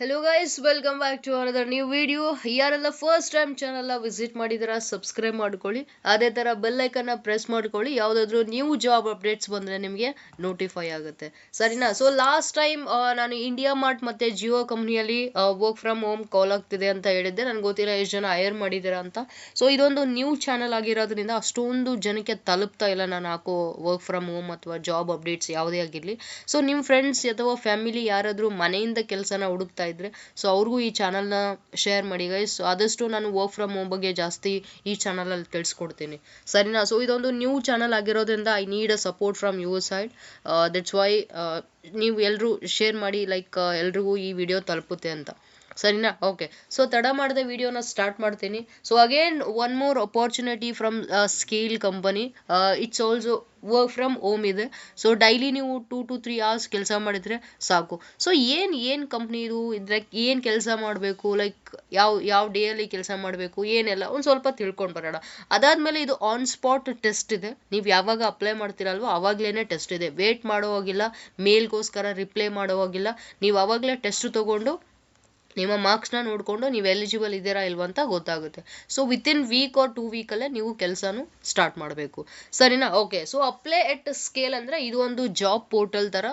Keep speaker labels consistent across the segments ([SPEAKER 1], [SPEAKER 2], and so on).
[SPEAKER 1] Hello guys, welcome back to another new video. ಯಾರೆಲ್ಲ first time channel visit ಮಾಡಿದಿರಾ subscribe ಮಾಡ್ಕೊಳ್ಳಿ. ಅದೇ ತರ ಬೆಲ್ ಐಕನ್ ಪ್ರೆಸ್ ಮಾಡ್ಕೊಳ್ಳಿ. ಯಾವ್ದಾದ್ರು ನ್ಯೂ ಜಾಬ್ ಅಪ್ಡೇಟ್ಸ್ ಬಂದ್ರೆ ನಿಮಗೆ ನೋಟಿಫೈ ಆಗುತ್ತೆ. ಸರಿನಾ? ಸೊ ಲಾಸ್ಟ್ ಟೈಮ್ ನಾನು ಇಂಡಿಯಾ ಮಾರ್ಟ್ ಮತ್ತೆ ಜಿಯೋ ಕಂಪ್ನಿಯಲ್ಲಿ ವರ್ಕ್ ಫ್ರಮ್ ಹೋಮ್ ಕಾಲ್ ಆಗ್ತಿದೆ ಅಂತ ಹೇಳಿದ್ದೆ. ನನ್ಗೆ ಗೊತ್ತಿಲ್ಲ ಎಷ್ಟು ಜನ ಹೈರ್ ಮಾಡಿದ್ದೀರಾ ಅಂತ. ಸೊ ಇದೊಂದು ನ್ಯೂ ಚಾನಲ್ ಆಗಿರೋದ್ರಿಂದ ಅಷ್ಟೊಂದು ಜನಕ್ಕೆ ತಲುಪ್ತಾ ಇಲ್ಲ ನಾನು ಹಾಕೋ ವರ್ಕ್ ಫ್ರಮ್ ಹೋಮ್ ಅಥವಾ ಜಾಬ್ ಅಪ್ಡೇಟ್ಸ್ ಯಾವುದೇ ಆಗಿರಲಿ. ಸೊ ನಿಮ್ಮ ಫ್ರೆಂಡ್ಸ್ ಅಥವಾ ಫ್ಯಾಮಿಲಿ ಯಾರಾದರೂ ಮನೆಯಿಂದ ಕೆಲಸನ ಹುಡುಕ್ತಾ ಇದ್ರೆ ಸೊ ಅವ್ರಿಗೂ ಈ ಚಾನಲ್ನ ಶೇರ್ ಮಾಡಿ ಗೈಸ್. ಆದಷ್ಟು ನಾನು ವರ್ಕ್ ಫ್ರಮ್ ಹೋಮ್ ಬಗ್ಗೆ ಜಾಸ್ತಿ ಈ ಚಾನಲಲ್ಲಿ ತಿಳಿಸ್ಕೊಡ್ತೀನಿ. ಸರಿನಾ? ಸೊ ಇದೊಂದು ನ್ಯೂ ಚಾನಲ್ ಆಗಿರೋದ್ರಿಂದ I need a support from your side. That's why ನೀವು ಎಲ್ಲರೂ ಶೇರ್ ಮಾಡಿ, ಲೈಕ್ ಎಲ್ರಿಗೂ ಈ ವಿಡಿಯೋ ತಲುಪುತ್ತೆ ಅಂತ. ಸರಿನಾ? ಓಕೆ, ಸೊ ತಡ ಮಾಡದೆ ವಿಡಿಯೋನ ಸ್ಟಾರ್ಟ್ ಮಾಡ್ತೀನಿ. So again one more opportunity from scale company. It's also work from home ಇದೆ. ಸೊ ಡೈಲಿ ನೀವು 2 to 3 hours ಕೆಲಸ ಮಾಡಿದರೆ ಸಾಕು. ಸೊ ಏನು ಕಂಪ್ನಿ ಇದು, ಲೈಕ್ ಏನು ಕೆಲಸ ಮಾಡಬೇಕು, ಲೈಕ್ ಯಾವ ಡೇಯಲ್ಲಿ ಕೆಲಸ ಮಾಡಬೇಕು, ಏನೆಲ್ಲ ಒಂದು ಸ್ವಲ್ಪ ತಿಳ್ಕೊಂಡು ಬರೋಣ. ಅದಾದಮೇಲೆ ಇದು ಆನ್ ಸ್ಪಾಟ್ ಟೆಸ್ಟ್ ಇದೆ. ನೀವು ಯಾವಾಗ ಅಪ್ಲೈ ಮಾಡ್ತೀರಲ್ವ ಆವಾಗಲೇ ಟೆಸ್ಟ್ ಇದೆ. ವೇಟ್ ಮಾಡೋ ಹೋಗಿಲ್ಲ, ಮೇಲ್ಗೋಸ್ಕರ ರಿಪ್ಲೈ ಮಾಡೋ ಹೋಗಿಲ್ಲ. ನೀವು ಆವಾಗಲೇ ಟೆಸ್ಟ್ ತೊಗೊಂಡು ನಿಮ್ಮ ಮಾರ್ಕ್ಸ್ನ ನೋಡಿಕೊಂಡು ನೀವು ಎಲಿಜಿಬಲ್ ಇದ್ದೀರಾ ಇಲ್ವಾ ಅಂತ ಗೊತ್ತಾಗುತ್ತೆ. ಸೊ ವಿತಿನ್ ವೀಕ್ ಆರ್ 2 ವೀಕಲ್ಲೇ ನೀವು ಕೆಲಸನೂ ಸ್ಟಾರ್ಟ್ ಮಾಡಬೇಕು. ಸರಿನಾ? Okay, so apply at scale ಅಂದರೆ ಇದು ಒಂದು ಜಾಬ್ ಪೋರ್ಟಲ್ ಥರ.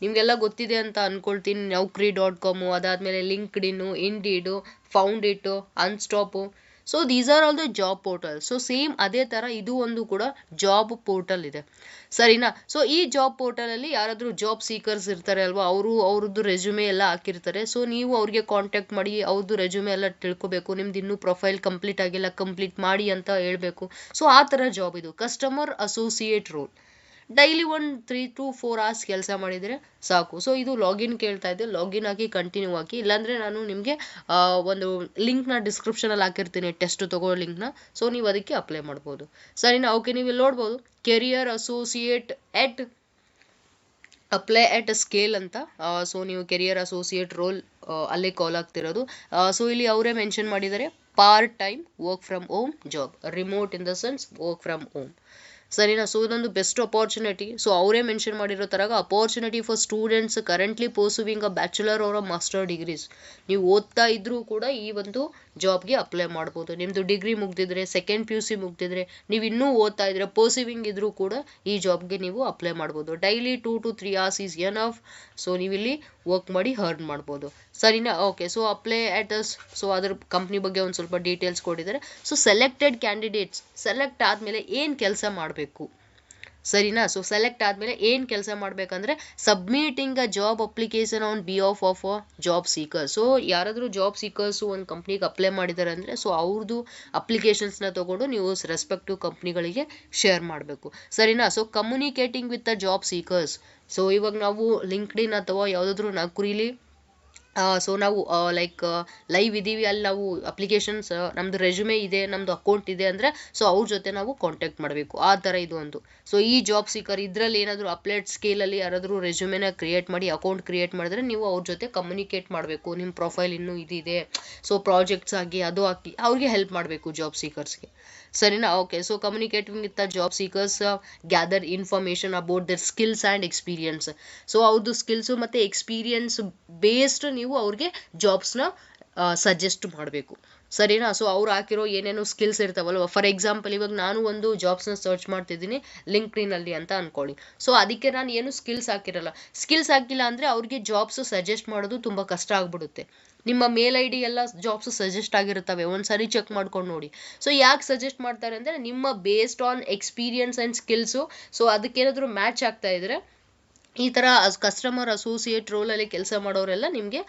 [SPEAKER 1] ನಿಮಗೆಲ್ಲ ಗೊತ್ತಿದೆ ಅಂತ ಅಂದ್ಕೊಳ್ತೀನಿ. Naukri.com, ಅದಾದಮೇಲೆ LinkedIn, Indeed, foundit, Unstop. So these are all the job portal. So same ಅದೇ ಥರ ಇದು ಒಂದು ಕೂಡ ಜಾಬ್ ಪೋರ್ಟಲ್ ಇದೆ. ಸರಿನಾ? ಸೊ ಈ ಜಾಬ್ ಪೋರ್ಟಲಲ್ಲಿ ಯಾರಾದರೂ ಜಾಬ್ ಸೀಕರ್ಸ್ ಇರ್ತಾರೆ ಅಲ್ವಾ, ಅವ್ರದ್ದು ರೆಸ್ಯೂಮೆ ಎಲ್ಲ ಹಾಕಿರ್ತಾರೆ. ಸೊ ನೀವು ಅವ್ರಿಗೆ ಕಾಂಟ್ಯಾಕ್ಟ್ ಮಾಡಿ ಅವ್ರದ್ದು ರೆಸ್ಯೂಮೆ ಎಲ್ಲ ತಿಳ್ಕೊಬೇಕು. ನಿಮ್ದು ಇನ್ನೂ ಪ್ರೊಫೈಲ್ ಕಂಪ್ಲೀಟ್ ಆಗಿಲ್ಲ, ಕಂಪ್ಲೀಟ್ ಮಾಡಿ ಅಂತ ಹೇಳಬೇಕು. ಸೊ ಆ ಥರ ಜಾಬ್ ಇದು. Customer associate roll. ಡೈಲಿ ಒಂದು 3 to 4 hours ಕೆಲಸ ಮಾಡಿದರೆ ಸಾಕು. ಸೊ ಇದು ಲಾಗಿನ್ ಕೇಳ್ತಾ ಇದೆ. ಲಾಗಿನ್ ಆಗಿ ಕಂಟಿನ್ಯೂ ಆಗಿ, ಇಲ್ಲಾಂದರೆ ನಾನು ನಿಮಗೆ ಒಂದು ಲಿಂಕ್ನ ಡಿಸ್ಕ್ರಿಪ್ಷನಲ್ಲಿ ಹಾಕಿರ್ತೀನಿ, ಟೆಸ್ಟ್ ತಗೋ ಲಿಂಕ್ನ. ಸೊ ನೀವು ಅದಕ್ಕೆ ಅಪ್ಲೈ ಮಾಡ್ಬೋದು. ಸರಿನಾ? ಓಕೆ, ನೀವು ಇಲ್ಲಿ ನೋಡ್ಬೋದು career associate at apply at scale ಅಂತ. ಸೊ ನೀವು ಕೆರಿಯರ್ ಅಸೋಸಿಯೇಟ್ ರೋಲ್ ಅಲ್ಲೇ ಕಾಲ್ ಆಗ್ತಿರೋದು. ಸೊ ಇಲ್ಲಿ ಅವರೇ ಮೆನ್ಷನ್ ಮಾಡಿದ್ದಾರೆ part time work from home job, remote in the sense work from home. ಸರಿನಾ? ಸೊ ಇದೊಂದು ಬೆಸ್ಟ್ ಅಪಾರ್ಚುನಿಟಿ. ಸೊ ಅವರೇ ಮೆನ್ಷನ್ ಮಾಡಿರೋ ಥರ opportunity for students currently pursuing a bachelor or a master degrees. ನೀವು ಓದ್ತಾ ಇದ್ರೂ ಕೂಡ ಈ ಒಂದು ಜಾಬ್ಗೆ ಅಪ್ಲೈ ಮಾಡ್ಬೋದು. ನಿಮ್ಮದು ಡಿಗ್ರಿ ಮುಗ್ದಿದ್ರೆ, ಸೆಕೆಂಡ್ PUC ಮುಗ್ದಿದ್ರೆ, ನೀವು ಇನ್ನೂ ಓದ್ತಾ ಇದ್ರೆ, ಪರ್ಸೂವಿಂಗ್ ಇದ್ರೂ ಕೂಡ ಈ ಜಾಬ್ಗೆ ನೀವು ಅಪ್ಲೈ ಮಾಡ್ಬೋದು. Daily 2 to 3 hours is enough. So ನೀವಿಲ್ಲಿ ವರ್ಕ್ ಮಾಡಿ ಅರ್ನ್ ಮಾಡ್ಬೋದು. ಸರಿನಾ? Okay, so apply at us. So ಅದ್ರ ಕಂಪ್ನಿ ಬಗ್ಗೆ ಒಂದು ಸ್ವಲ್ಪ ಡೀಟೇಲ್ಸ್ ಕೊಟ್ಟಿದ್ದಾರೆ. ಸೊ ಸೆಲೆಕ್ಟೆಡ್ ಕ್ಯಾಂಡಿಡೇಟ್ಸ್ ಸೆಲೆಕ್ಟ್ ಆದಮೇಲೆ ಏನು ಕೆಲಸ ಮಾಡಬೇಕು? ಸರಿನಾ? ಸೊ ಸೆಲೆಕ್ಟ್ ಆದಮೇಲೆ ಏನು ಕೆಲಸ ಮಾಡಬೇಕಂದ್ರೆ submitting a job application on behalf of a job speaker. So ಯಾರಾದರೂ ಜಾಬ್ ಸೀಕರ್ಸು ಒಂದು ಕಂಪ್ನಿಗೆ ಅಪ್ಲೈ ಮಾಡಿದ್ದಾರೆ ಅಂದರೆ ಸೊ ಅವ್ರದ್ದು ಅಪ್ಲಿಕೇಶನ್ಸ್ನ ತೊಗೊಂಡು ನೀವು ರೆಸ್ಪೆಕ್ಟಿವ್ ಕಂಪ್ನಿಗಳಿಗೆ ಶೇರ್ ಮಾಡಬೇಕು. ಸರಿನಾ? So communicating with the job seekers. So ಇವಾಗ ನಾವು ಲಿಂಕ್ಡ್ಇನ್ ಅಥವಾ ಯಾವುದಾದ್ರೂ ನೌಕರಿಲಿ ಸೊ ನಾವು ಲೈಕ್ ಲೈವ್ ಇದ್ದೀವಿ, ಅಲ್ಲಿ ನಾವು ಅಪ್ಲಿಕೇಶನ್ಸ್, ನಮ್ಮದು ರೆಸ್ಯೂಮೆ ಇದೆ, ನಮ್ಮದು ಅಕೌಂಟ್ ಇದೆ ಅಂದರೆ ಸೊ ಅವ್ರ ಜೊತೆ ನಾವು ಕಾಂಟ್ಯಾಕ್ಟ್ ಮಾಡಬೇಕು. ಆ ಥರ ಇದು ಒಂದು. ಸೊ ಈ ಜಾಬ್ ಸೀಕರ್ ಇದರಲ್ಲಿ ಏನಾದರೂ ಅಪ್ಲೈಡ್ ಸ್ಕೇಲಲ್ಲಿ ಯಾರಾದರೂ ರೆಸ್ಯೂಮೆನ ಕ್ರಿಯೇಟ್ ಮಾಡಿ ಅಕೌಂಟ್ ಕ್ರಿಯೇಟ್ ಮಾಡಿದ್ರೆ ನೀವು ಅವ್ರ ಜೊತೆ ಕಮ್ಯುನಿಕೇಟ್ ಮಾಡಬೇಕು. ನಿಮ್ಮ ಪ್ರೊಫೈಲ್ ಇನ್ನೂ ಇದಿದೆ, ಸೊ ಪ್ರಾಜೆಕ್ಟ್ಸ್ ಆಗಿ ಅದು ಹಾಕಿ ಅವ್ರಿಗೆ ಹೆಲ್ಪ್ ಮಾಡಬೇಕು ಜಾಬ್ ಸೀಕರ್ಸ್ಗೆ. ಸರಿನಾ? Okay, so communicating with the job seekers, gather information about their skills and experience. So ಅವ್ರದ್ದು ಸ್ಕಿಲ್ಸು ಮತ್ತು ಎಕ್ಸ್ಪೀರಿಯನ್ಸ್ ಬೇಸ್ಡ್ ನೀವು ಅವ್ರಿಗೆ ಜಾಬ್ಸ್ನ ಸಜೆಸ್ಟ್ ಮಾಡಬೇಕು. ಸರಿನಾ? ಸೊ ಅವ್ರು ಹಾಕಿರೋ ಏನೇನು ಸ್ಕಿಲ್ಸ್ ಇರ್ತಾವಲ್ವ, ಫಾರ್ ಎಕ್ಸಾಂಪಲ್ ಇವಾಗ ನಾನು ಒಂದು ಜಾಬ್ಸ್ನ ಸರ್ಚ್ ಮಾಡ್ತಿದ್ದೀನಿ ಲಿಂಕ್ಡ್ಇನಲ್ಲಿ ಅಂತ ಅಂದ್ಕೊಳ್ಳಿ. ಸೊ ಅದಕ್ಕೆ ನಾನು ಏನು ಸ್ಕಿಲ್ಸ್ ಹಾಕಿರಲ್ಲ. ಸ್ಕಿಲ್ಸ್ ಹಾಕಿಲ್ಲ ಅಂದರೆ ಅವ್ರಿಗೆ ಜಾಬ್ಸ್ ಸಜೆಸ್ಟ್ ಮಾಡೋದು ತುಂಬ ಕಷ್ಟ ಆಗ್ಬಿಡುತ್ತೆ. ನಿಮ್ಮ ಮೇಲ್ ID ಎಲ್ಲ ಜಾಬ್ಸ್ ಸಜೆಸ್ಟ್ ಆಗಿರ್ತವೆ, ಒಂದ್ಸರಿ ಚೆಕ್ ಮಾಡ್ಕೊಂಡು ನೋಡಿ. ಸೊ ಯಾಕೆ ಸಜೆಸ್ಟ್ ಮಾಡ್ತಾರೆ ಅಂದರೆ ನಿಮ್ಮ based on experience and skills. So ಅದಕ್ಕೇನಾದರೂ ಮ್ಯಾಚ್ ಆಗ್ತಾ ಇದ್ರೆ ಈ ಥರ ಕಸ್ಟಮರ್ ಅಸೋಸಿಯೇಟ್ ರೋಲಲ್ಲಿ ಕೆಲಸ ಮಾಡೋರೆಲ್ಲ ನಿಮಗೆ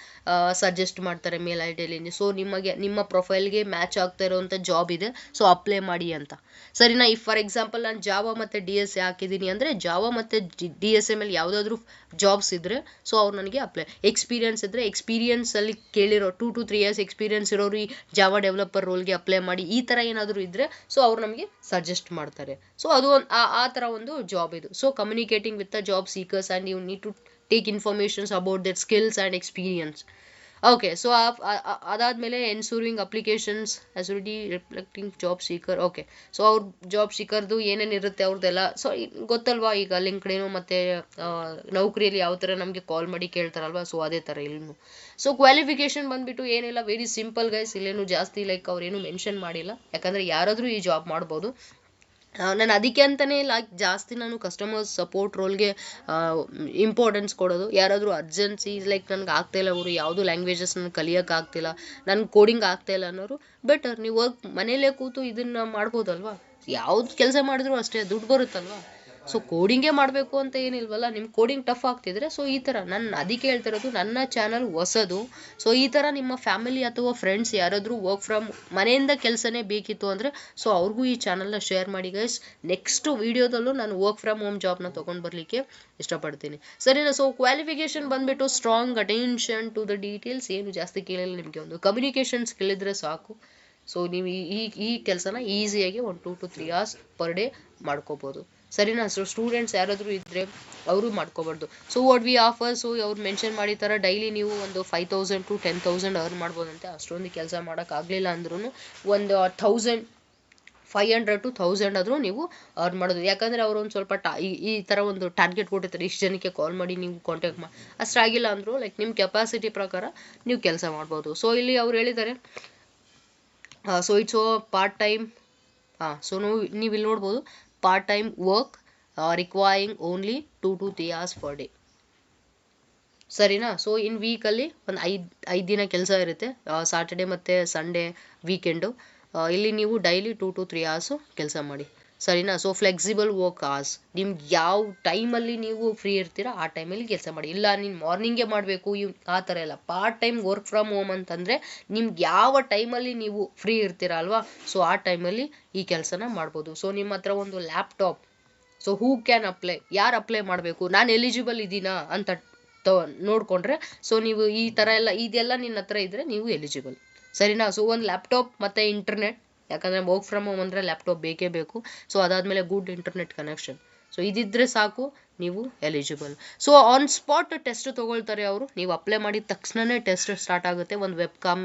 [SPEAKER 1] ಸಜೆಸ್ಟ್ ಮಾಡ್ತಾರೆ ಮೇಲ್ IDಯಲ್ಲಿ. ಸೊ ನಿಮಗೆ ನಿಮ್ಮ ಪ್ರೊಫೈಲ್ಗೆ ಮ್ಯಾಚ್ ಆಗ್ತಾ ಇರೋವಂಥ ಜಾಬ್ ಇದೆ, ಸೊ ಅಪ್ಲೈ ಮಾಡಿ ಅಂತ. ಸರಿನಾ? ಈ ಫಾರ್ ಎಕ್ಸಾಂಪಲ್ ನಾನು ಜಾವಾ ಮತ್ತು DSA ಹಾಕಿದ್ದೀನಿ ಅಂದರೆ ಜಾವಾ ಮತ್ತು DSA ಮೇಲೆ ಯಾವುದಾದ್ರೂ ಜಾಬ್ಸ್ ಇದ್ದರೆ ಸೊ ಅವ್ರು ನನಗೆ ಅಪ್ಲೈ, ಎಕ್ಸ್ಪೀರಿಯನ್ಸ್ ಇದ್ದರೆ ಎಕ್ಸ್ಪೀರಿಯನ್ಸಲ್ಲಿ ಕೇಳಿರೋ 2 to 3 years ಎಕ್ಸ್ಪೀರಿಯನ್ಸ್ ಇರೋರು ಈ ಜಾವಾ ಡೆವಲಪರ್ ರೋಲ್ಗೆ ಅಪ್ಲೈ ಮಾಡಿ, ಈ ಥರ ಏನಾದರೂ ಇದ್ದರೆ ಸೊ ಅವ್ರು ನಮಗೆ ಸಜೆಸ್ಟ್ ಮಾಡ್ತಾರೆ. ಸೊ ಅದು ಒಂದು ಆ ಥರ ಒಂದು ಜಾಬ್ ಇದು. So communicating with the job seekers and you need to take informations about their skills and experience. Okay. So ಅದಾದ್ಮೇಲೆ ensuring applications as reflecting job seeker. Okay. So ಅವ್ರ ಜಾಬ್ ಸೀಕರ್ದು ಏನೇನಿರುತ್ತೆ ಅವ್ರದ್ದೆಲ್ಲ. ಸೊ ಗೊತ್ತಲ್ವಾ ಈಗ ಲಿಂಕ್ಡ್ಇನ್ ಮತ್ತೆ ನೌಕರಿಯಲ್ಲಿ ಯಾವ ಥರ ನಮಗೆ ಕಾಲ್ ಮಾಡಿ ಕೇಳ್ತಾರಲ್ವಾ, ಸೊ ಅದೇ ಥರ ಇಲ್ಲೂ. ಸೊ ಕ್ವಾಲಿಫಿಕೇಶನ್ ಬಂದ್ಬಿಟ್ಟು ಏನಿಲ್ಲ, ವೆರಿ ಸಿಂಪಲ್ ಗೈಸ್. ಇಲ್ಲೇನು ಜಾಸ್ತಿ ಲೈಕ್ ಅವ್ರೇನು ಮೆನ್ಷನ್ ಮಾಡಿಲ್ಲ, ಯಾಕಂದರೆ ಯಾರಾದರೂ ಈ ಜಾಬ್ ಮಾಡ್ಬೋದು. ನಾನು ಅದಕ್ಕೆ ಅಂತಲೇ ಜಾಸ್ತಿ ನಾನು ಕಸ್ಟಮರ್ ಸಪೋರ್ಟ್ ರೋಲ್ಗೆ ಇಂಪಾರ್ಟೆನ್ಸ್ ಕೊಡೋದು. ಯಾರಾದರೂ ಅರ್ಜೆನ್ಸಿ ಲೈಕ್ ನನಗೆ ಆಗ್ತಾಯಿಲ್ಲ, ಅವರು ಯಾವುದು ಲ್ಯಾಂಗ್ವೇಜಸ್ ನನಗೆ ಕಲಿಯೋಕ್ಕಾಗ್ತಿಲ್ಲ, ನನಗೆ ಕೋಡಿಂಗ್ ಆಗ್ತಾಯಿಲ್ಲ ಅನ್ನೋರು, ಬೆಟರ್ ನೀವು ವರ್ಕ್ ಮನೇಲೇ ಕೂತು ಇದನ್ನು ಮಾಡ್ಬೋದಲ್ವಾ. ಯಾವ್ದು ಕೆಲಸ ಮಾಡಿದ್ರು ಅಷ್ಟೇ ದುಡ್ಡು ಬರುತ್ತಲ್ವಾ. ಸೊ ಕೋಡಿಂಗೇ ಮಾಡಬೇಕು ಅಂತ ಏನಿಲ್ವಲ್ಲ, ನಿಮ್ಮ ಕೋಡಿಂಗ್ ಟಫ್ ಆಗ್ತಿದ್ರೆ ಸೊ ಈ ಥರ ನಾನು ಅದಕ್ಕೆ ಹೇಳ್ತಿರೋದು, ನನ್ನ ಚಾನಲ್ ಹೊಸದು. ಸೊ ಈ ಥರ ನಿಮ್ಮ ಫ್ಯಾಮಿಲಿ ಅಥವಾ ಫ್ರೆಂಡ್ಸ್ ಯಾರಾದರೂ ವರ್ಕ್ ಫ್ರಮ್ ಮನೆಯಿಂದ ಕೆಲಸನೇ ಬೇಕಿತ್ತು ಅಂದರೆ ಸೊ ಅವ್ರಿಗೂ ಈ ಚಾನಲ್ನ ಶೇರ್ ಮಾಡಿ ಗೈಸ್. ನೆಕ್ಸ್ಟ್ ವೀಡಿಯೋದಲ್ಲೂ ನಾನು ವರ್ಕ್ ಫ್ರಮ್ ಹೋಮ್ ಜಾಬ್ನ ತೊಗೊಂಡು ಬರಲಿಕ್ಕೆ ಇಷ್ಟಪಡ್ತೀನಿ, ಸರಿನಾ. ಸೊ ಕ್ವಾಲಿಫಿಕೇಶನ್ ಬಂದುಬಿಟ್ಟು strong attention to the details, ಏನು ಜಾಸ್ತಿ ಕೇಳಿಲ್ಲ, ನಿಮಗೆ ಒಂದು ಕಮ್ಯುನಿಕೇಷನ್ ಸ್ಕಿಲ್ ಇದ್ದರೆ ಸಾಕು. ಸೊ ನೀವು ಈ ಕೆಲಸನ ಈಸಿಯಾಗಿ 1 2 to 3 hours ಪರ್ ಡೇ ಮಾಡ್ಕೋಬೋದು, ಸರಿನಾ. ಸೊ ಸ್ಟೂಡೆಂಟ್ಸ್ ಯಾರಾದರೂ ಇದ್ದರೆ ಅವರು ಮಾಡ್ಕೋಬಾರ್ದು. So what we offer, so ಅವ್ರು ಮೆನ್ಷನ್ ಮಾಡಿದ ಡೈಲಿ ನೀವು ಒಂದು 5,000 to 10,000 ಅರ್ನ್ ಮಾಡ್ಬೋದಂತೆ. ಅಷ್ಟೊಂದು ಕೆಲಸ ಮಾಡೋಕ್ಕಾಗಲಿಲ್ಲ ಅಂದ್ರೂ ಒಂದು 1,500 to 1,000 ಆದರೂ ನೀವು ಅರ್ನ್ ಮಾಡೋದು. ಯಾಕಂದರೆ ಅವರು ಒಂದು ಸ್ವಲ್ಪ ಈ ಥರ ಒಂದು ಟಾರ್ಗೆಟ್ ಕೊಟ್ಟಿರ್ತಾರೆ, ಇಷ್ಟು ಜನಕ್ಕೆ ಕಾಲ್ ಮಾಡಿ ನೀವು ಕಾಂಟ್ಯಾಕ್ಟ್ ಮಾಡಿ. ಅಷ್ಟಾಗಿಲ್ಲ ಅಂದರೂ ಲೈಕ್ ನಿಮ್ಮ ಕೆಪಾಸಿಟಿ ಪ್ರಕಾರ ನೀವು ಕೆಲಸ ಮಾಡ್ಬೋದು. ಸೊ ಇಲ್ಲಿ ಅವ್ರು ಹೇಳಿದ್ದಾರೆ, so it's part time. So ನೀವು ಇಲ್ಲಿ ನೋಡ್ಬೋದು, part time work requiring only 2 to 3 hours per day, ಸರಿನಾ. ಸೊ ಇನ್ ವೀಕಲ್ಲಿ ಒಂದು 5 ದಿನ ಕೆಲಸ ಇರುತ್ತೆ, ಸಾಟರ್ಡೆ ಮತ್ತು ಸಂಡೇ ವೀಕೆಂಡು. ಇಲ್ಲಿ ನೀವು ಡೈಲಿ 2 to 3 hours ಕೆಲಸ ಮಾಡಿ, ಸರಿನಾ. ಸೊ ಫ್ಲೆಕ್ಸಿಬಲ್ ವರ್ಕ್ ಅವರ್ಸ್, ನಿಮ್ಗೆ ಯಾವ ಟೈಮಲ್ಲಿ ನೀವು ಫ್ರೀ ಇರ್ತೀರಾ ಆ ಟೈಮಲ್ಲಿ ಕೆಲಸ ಮಾಡಿ. ಇಲ್ಲ ನೀನು ಮಾರ್ನಿಂಗೇ ಮಾಡಬೇಕು ಆ ಥರ ಎಲ್ಲ. Part time work from home ಅಂತಂದರೆ ನಿಮ್ಗೆ ಯಾವ ಟೈಮಲ್ಲಿ ನೀವು ಫ್ರೀ ಇರ್ತೀರಾ ಅಲ್ವಾ, ಸೊ ಆ ಟೈಮಲ್ಲಿ ಈ ಕೆಲಸನ ಮಾಡ್ಬೋದು. ಸೊ ನಿಮ್ಮ ಹತ್ರ ಒಂದು laptop, so who can apply, ಯಾರು ಅಪ್ಲೈ ಮಾಡಬೇಕು, ನಾನು ಎಲಿಜಿಬಲ್ ಇದ್ದೀನಾ ಅಂತ ನೋಡಿಕೊಂಡ್ರೆ ಸೊ ನೀವು ಈ ಥರ ಎಲ್ಲ ಇದೆಲ್ಲ ನಿನ್ನ ಹತ್ರ ಇದ್ದರೆ ನೀವು ಎಲಿಜಿಬಲ್, ಸರಿನಾ. ಸೊ ಒಂದು ಲ್ಯಾಪ್ಟಾಪ್ ಮತ್ತು ಇಂಟರ್ನೆಟ್, ಯಾಕಂದರೆ ವರ್ಕ್ ಫ್ರಮ್ ಹೋಮ್ ಅಂದರೆ ಲ್ಯಾಪ್ಟಾಪ್ ಬೇಕೇ ಬೇಕು. ಸೊ ಅದಾದಮೇಲೆ ಗುಡ್ ಇಂಟರ್ನೆಟ್ ಕನೆಕ್ಷನ್, ಸೊ ಇದಿದ್ದರೆ ಸಾಕು, ನೀವು eligible. So on spot test ತೊಗೊಳ್ತಾರೆ ಅವರು. ನೀವು ಅಪ್ಲೈ ಮಾಡಿದ ತಕ್ಷಣವೇ ಟೆಸ್ಟ್ ಸ್ಟಾರ್ಟ್ ಆಗುತ್ತೆ, ಒಂದು ವೆಬ್ ಕಾಮ್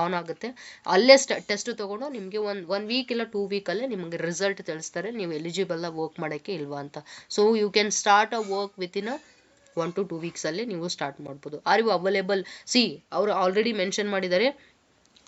[SPEAKER 1] ಆನ್ ಆಗುತ್ತೆ, ಅಲ್ಲೇ ಟೆಸ್ಟ್ ತೊಗೊಂಡು ನಿಮಗೆ ಒನ್ ವೀಕ್ ಇಲ್ಲ 2 ವೀಕಲ್ಲೇ ನಿಮಗೆ ರಿಸಲ್ಟ್ ತಿಳಿಸ್ತಾರೆ, ನೀವು ಎಲಿಜಿಬಲ್ ವರ್ಕ್ ಮಾಡೋಕ್ಕೆ ಇಲ್ವಾ ಅಂತ. So you can start a work within 1 to 2 ವೀಕ್ಸಲ್ಲೇ ನೀವು ಸ್ಟಾರ್ಟ್ ಮಾಡ್ಬೋದು. ಆರ್ ಯು ಅವೈಲೇಬಲ್, ಸಿ ಅವರು ಆಲ್ರೆಡಿ ಮೆನ್ಷನ್ ಮಾಡಿದ್ದಾರೆ,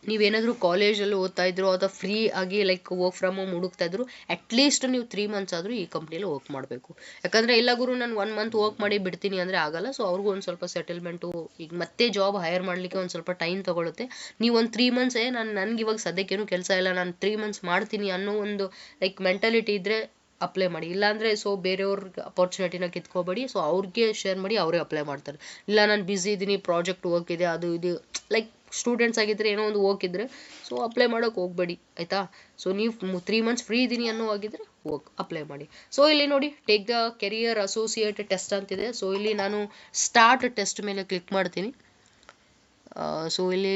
[SPEAKER 1] ನೀವೇನಾದರೂ ಕಾಲೇಜಲ್ಲಿ ಓದ್ತಾ ಇದ್ರು ಅಥವಾ ಫ್ರೀ ಆಗಿ ಲೈಕ್ ವರ್ಕ್ ಫ್ರಮ್ ಹೋಮ್ ಹುಡುಕ್ತಾ ಇದ್ರು, ಅಟ್ಲೀಸ್ಟ್ ನೀವು 3 months ಆದರೂ ಈ ಕಂಪ್ನಿಯಲ್ಲಿ ವರ್ಕ್ ಮಾಡಬೇಕು. ಯಾಕಂದರೆ ಇಲ್ಲ ಗುರು ನಾನು 1 month ವರ್ಕ್ ಮಾಡಿ ಬಿಡ್ತೀನಿ ಅಂದರೆ ಆಗಲ್ಲ. ಸೊ ಅವ್ರಿಗೂ ಒಂದು ಸ್ವಲ್ಪ ಸೆಟಲ್ಮೆಂಟು, ಈಗ ಮತ್ತೆ ಜಾಬ್ ಹೈರ್ ಮಾಡಲಿಕ್ಕೆ ಒಂದು ಸ್ವಲ್ಪ ಟೈಮ್ ತೊಗೊಳುತ್ತೆ. ನೀವು ಒಂದು 3 months ನನಗೆ ಇವಾಗ ಸದ್ಯಕ್ಕೇನು ಕೆಲಸ ಇಲ್ಲ, ನಾನು 3 months ಮಾಡ್ತೀನಿ ಅನ್ನೋ ಒಂದು ಲೈಕ್ ಮೆಂಟಾಲಿಟಿ ಇದ್ದರೆ ಅಪ್ಲೈ ಮಾಡಿ. ಇಲ್ಲಾಂದರೆ ಸೊ ಬೇರೆಯವ್ರಿಗೆ ಅಪರ್ಚುನಿಟಿನ ಕಿತ್ಕೋಬೇಡಿ, ಸೊ ಅವ್ರಿಗೆ ಶೇರ್ ಮಾಡಿ, ಅವರೇ ಅಪ್ಲೈ ಮಾಡ್ತಾರೆ. ಇಲ್ಲ ನಾನು ಬ್ಯುಸಿ ಇದ್ದೀನಿ, ಪ್ರಾಜೆಕ್ಟ್ ವರ್ಕ್ ಇದೆ, ಅದು ಇದು ಲೈಕ್ ಸ್ಟೂಡೆಂಟ್ಸ್ ಆಗಿದ್ದರೆ ಏನೋ ಒಂದು ವರ್ಕ್ ಇದ್ದರೆ ಸೊ ಅಪ್ಲೈ ಮಾಡೋಕ್ಕೆ ಹೋಗಬೇಡಿ, ಆಯಿತಾ. ಸೊ ನೀವು 3 months ಫ್ರೀ ಇದ್ದೀನಿ ಅನ್ನೋ ಆಗಿದ್ದರೆ ಅಪ್ಲೈ ಮಾಡಿ. ಸೊ ಇಲ್ಲಿ ನೋಡಿ, take the career associate test ಅಂತಿದೆ. ಸೊ ಇಲ್ಲಿ ನಾನು ಸ್ಟಾರ್ಟ್ ಟೆಸ್ಟ್ ಮೇಲೆ ಕ್ಲಿಕ್ ಮಾಡ್ತೀನಿ. ಸೊ ಇಲ್ಲಿ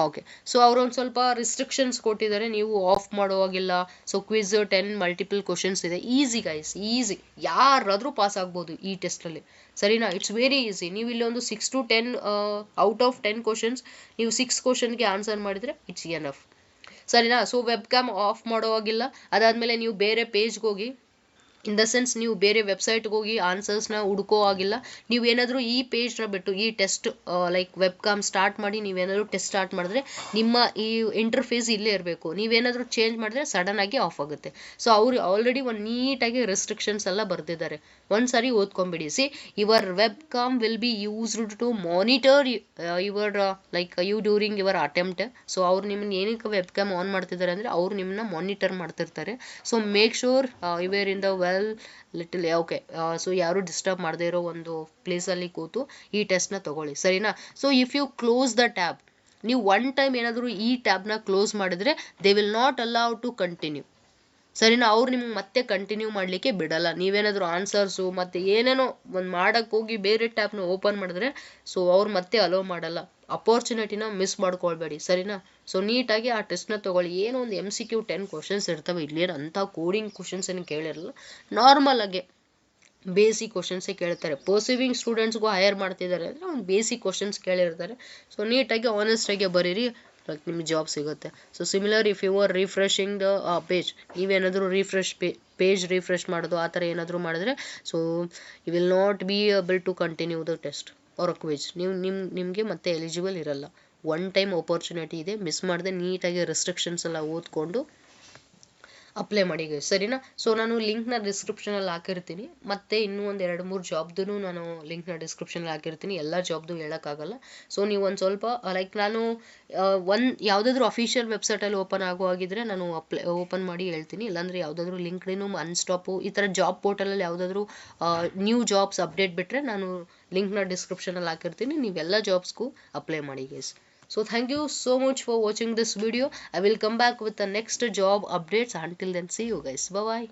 [SPEAKER 1] ಓಕೆ. ಸೊ ಅವರು ಒಂದು ಸ್ವಲ್ಪ ರಿಸ್ಟ್ರಿಕ್ಷನ್ಸ್ ಕೊಟ್ಟಿದ್ದಾರೆ, ನೀವು ಆಫ್ ಮಾಡುವಾಗಿಲ್ಲ. ಸೊ ಕ್ವಿಝ್ 10 ಮಲ್ಟಿಪಲ್ ಕ್ವಶನ್ಸ್ ಇದೆ, ಈಸಿ ಗೈಸ್, ಈಸಿ, ಯಾರಾದರೂ ಪಾಸ್ ಆಗ್ಬೋದು ಈ ಟೆಸ್ಟಲ್ಲಿ, ಸರಿನಾ. It's very easy. ನೀವು ಇಲ್ಲಿ ಒಂದು 6 to 10 ಔಟ್ ಆಫ್ 10 ಕ್ವಶನ್ಸ್ ನೀವು 6 ಕ್ವಶನ್ಗೆ ಆನ್ಸರ್ ಮಾಡಿದರೆ ಇಟ್ಸ್ ಎನಫ್, ಸರಿನಾ. ಸೊ ವೆಬ್ ಕ್ಯಾಮ್ ಆಫ್ ಮಾಡೋವಾಗಿಲ್ಲ. ಅದಾದಮೇಲೆ ನೀವು ಬೇರೆ ಪೇಜ್ಗೆ ಹೋಗಿ, ಇನ್ ದ ಸೆನ್ಸ್ ನೀವು ಬೇರೆ ವೆಬ್ಸೈಟ್ಗೆ ಹೋಗಿ ಆನ್ಸರ್ಸ್ನ ಹುಡುಕೋ ಆಗಿಲ್ಲ. ನೀವೇನಾದರೂ ಈ ಪೇಜ್ನ ಬಿಟ್ಟು ಈ test like web com start ಮಾಡಿ ನೀವೇನಾದರೂ ಟೆಸ್ಟ್ ಸ್ಟಾರ್ಟ್ ಮಾಡಿದ್ರೆ ನಿಮ್ಮ ಈ ಇಂಟರ್ಫೇಸ್ ಇಲ್ಲೇ ಇರಬೇಕು. ನೀವೇನಾದರೂ ಚೇಂಜ್ ಮಾಡಿದ್ರೆ ಸಡನ್ನಾಗಿ ಆಫ್ ಆಗುತ್ತೆ. ಸೊ ಅವರು ಆಲ್ರೆಡಿ ಒಂದು ನೀಟಾಗಿ ರೆಸ್ಟ್ರಿಕ್ಷನ್ಸ್ ಎಲ್ಲ ಬರೆದಿದ್ದಾರೆ, ಒಂದು ಸಾರಿ ಓದ್ಕೊಂಬಿಡಿ. See, your web cam will be used to monitor your like you during your attempt. So ಅವ್ರು ನಿಮ್ಮನ್ನ ಏನಕ್ಕೆ ವೆಬ್ ಕ್ಯಾಮ್ ಆನ್ ಮಾಡ್ತಿದ್ದಾರೆ ಅಂದರೆ ಅವ್ರು ನಿಮ್ಮನ್ನ ಮಾನಿಟರ್ ಮಾಡ್ತಿರ್ತಾರೆ. So make sure your in the little okay. So ಯಾರು ಡಿಸ್ಟರ್ಬ್ ಮಾಡದೇ ಇರೋ ಒಂದು ಪ್ಲೇಸಲ್ಲಿ ಕೂತು ಈ ಟೆಸ್ಟ್ನ ತಗೊಳ್ಳಿ, ಸರಿನಾ. So if you close the tab, ನೀವು ಒನ್ ಟೈಮ್ ಏನಾದರೂ ಈ ಟ್ಯಾಬ್ನ ಕ್ಲೋಸ್ ಮಾಡಿದ್ರೆ they will not allow to continue, ಸರಿನಾ. ಅವ್ರು ನಿಮ್ಗೆ ಮತ್ತೆ ಕಂಟಿನ್ಯೂ ಮಾಡಲಿಕ್ಕೆ ಬಿಡಲ್ಲ. ನೀವೇನಾದರೂ ಆನ್ಸರ್ಸು ಮತ್ತು ಏನೇನೋ ಒಂದು ಮಾಡೋಕ್ಕೆ ಹೋಗಿ ಬೇರೆ ಟ್ಯಾಬ್ನ ಓಪನ್ ಮಾಡಿದ್ರೆ ಸೊ ಅವ್ರು ಮತ್ತೆ ಅಲೋ ಮಾಡಲ್ಲ. ಅಪರ್ಚುನಿಟಿನ ಮಿಸ್ ಮಾಡ್ಕೊಳ್ಬೇಡಿ, ಸರಿನಾ. ಸೊ ನೀಟಾಗಿ ಆ ಟೆಸ್ಟ್ನ ತೊಗೊಳ್ಳಿ. ಏನೋ ಒಂದು MCQ 10 ಕ್ವಶನ್ಸ್ ಇರ್ತವೆ, ಇಲ್ಲೇನು ಅಂಥ ಕೋಡಿಂಗ್ ಕ್ವಶನ್ಸ್ ಏನು ಕೇಳಿರಲ್ಲ, ನಾರ್ಮಲ್ ಆಗಿ ಬೇಸಿಕ್ ಕ್ವಶನ್ಸೇ ಕೇಳ್ತಾರೆ. ಪರ್ಸಿವಿಂಗ್ ಸ್ಟೂಡೆಂಟ್ಸ್ಗೂ ಹೈಯರ್ ಮಾಡ್ತಿದ್ದಾರೆ ಅಂದರೆ ಒಂದು ಬೇಸಿಕ್ ಕ್ವಶನ್ಸ್ ಕೇಳಿರ್ತಾರೆ. ಸೊ ನೀಟಾಗಿ ಆನೆಸ್ಟಾಗಿ ಬರೀರಿ, ನಿಮ್ಗೆ ಜಾಬ್ ಸಿಗುತ್ತೆ. So similar if you are refreshing the page, ನೀವೇನಾದರೂ ಪೇಜ್ ರಿಫ್ರೆಶ್ ಮಾಡೋದು ಆ ಥರ ಏನಾದರೂ ಮಾಡಿದ್ರೆ, so you will not be able to continue the test or a quiz. ನಿಮಗೆ ಮತ್ತೆ ಎಲಿಜಿಬಲ್ ಇರಲ್ಲ. ಒನ್ ಟೈಮ್ ಆಪರ್ಚುನಿಟಿ ಇದೆ, ಮಿಸ್ ಮಾಡದೆ ನೀಟಾಗಿ ರೆಸ್ಟ್ರಿಕ್ಷನ್ಸ್ ಎಲ್ಲ ಓದ್ಕೊಂಡು ಅಪ್ಲೈ ಮಾಡಿ ಗೈಸ್, ಸರಿನಾ? ಸೊ ನಾನು ಲಿಂಕ್ನ ಡಿಸ್ಕ್ರಿಪ್ಷನಲ್ಲಿ ಹಾಕಿರ್ತೀನಿ. ಮತ್ತು ಇನ್ನೂ ಒಂದು 2-3 ಜಾಬ್ದು ನಾನು ಲಿಂಕ್ನ ಡಿಸ್ಕ್ರಿಪ್ಷನಲ್ಲಿ ಹಾಕಿರ್ತೀನಿ. ಎಲ್ಲ ಜಾಬ್ದು ಹೇಳೋಕ್ಕಾಗಲ್ಲ. ಸೊ ನೀವು ಒಂದು ಸ್ವಲ್ಪ ಲೈಕ್ ನಾನು ಯಾವುದಾದ್ರೂ ಅಫಿಷಿಯಲ್ ವೆಬ್ಸೈಟಲ್ಲಿ ಓಪನ್ ಆಗಿದ್ರೆ ನಾನು ಓಪನ್ ಮಾಡಿ ಹೇಳ್ತೀನಿ. ಇಲ್ಲಾಂದರೆ ಯಾವುದಾದ್ರೂ ಲಿಂಕ್ಡ್ಇನ್, ಅನ್ಸ್ಟಾಪು ಈ ಥರ ಜಾಬ್ ಪೋರ್ಟಲಲ್ಲಿ ಯಾವುದಾದ್ರೂ ನ್ಯೂ ಜಾಬ್ಸ್ ಅಪ್ಡೇಟ್ ಬಿಟ್ಟರೆ ನಾನು ಲಿಂಕ್ನ ಡಿಸ್ಕ್ರಿಪ್ಷನಲ್ಲಿ ಹಾಕಿರ್ತೀನಿ. ನೀವೆಲ್ಲ ಜಾಬ್ಸ್ಗೂ ಅಪ್ಲೈ ಮಾಡಿ guys. So thank you so much for watching this video. I will come back with the next job updates. Until then, see you guys. Bye bye.